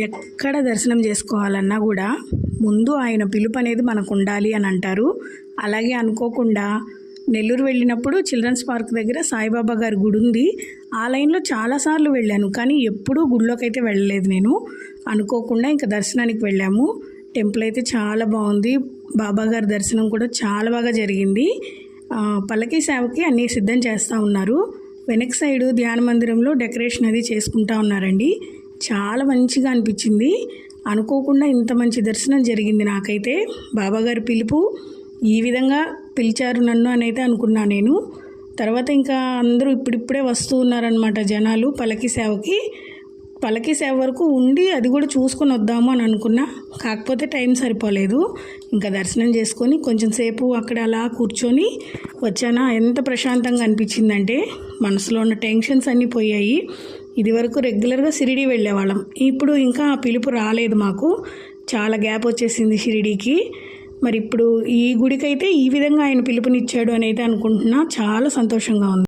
ఎక్కడ దర్శనం చేసుకోవాలన్నా కూడా ముందు ఆయన పిలుపు అనేది మనకు ఉండాలి అని అంటారు. అలాగే అనుకోకుండా నెల్లూరు వెళ్ళినప్పుడు చిల్డ్రన్స్ పార్క్ దగ్గర సాయిబాబా గారి గుడి ఉంది. ఆ లైన్లో చాలాసార్లు వెళ్ళాను, కానీ ఎప్పుడూ గుడిలోకి అయితే వెళ్ళలేదు. నేను అనుకోకుండా ఇంకా దర్శనానికి వెళ్ళాము. టెంపుల్ అయితే చాలా బాగుంది. బాబా గారి దర్శనం కూడా చాలా బాగా జరిగింది. పల్లకీ సేవకి అన్నీ సిద్ధం చేస్తూ ఉన్నారు. వెనక సైడు ధ్యాన మందిరంలో డెకరేషన్ అది చేసుకుంటూ ఉన్నారండి. చాలా మంచిగా అనిపించింది. అనుకోకుండా ఇంత మంచి దర్శనం జరిగింది నాకైతే. బాబాగారి పిలుపు ఈ విధంగా పిలిచారు నన్ను అని అయితే అనుకున్నా నేను. తర్వాత ఇంకా అందరూ ఇప్పుడిప్పుడే వస్తూ ఉన్నారనమాట జనాలు పల్లకీ సేవకి. పల్లకీ సేవ వరకు ఉండి అది కూడా చూసుకొని వద్దాము అని అనుకున్నా, కాకపోతే టైం సరిపోలేదు. ఇంకా దర్శనం చేసుకొని కొంచెం సేపు అక్కడ అలా కూర్చొని వచ్చానా. ఎంత ప్రశాంతంగా అనిపించిందంటే మనసులో ఉన్న టెన్షన్స్ అన్నీ పోయాయి. ఇది వరకు రెగ్యులర్గా షిరిడీ వెళ్ళేవాళ్ళం, ఇప్పుడు ఇంకా ఆ పిలుపు రాలేదు మాకు. చాలా గ్యాప్ వచ్చేసింది షిరిడీకి. మరి ఇప్పుడు ఈ గుడికైతే ఈ విధంగా ఆయన పిలుపునిచ్చాడు అని అయితే అనుకుంటున్నా. చాలా సంతోషంగా ఉంది.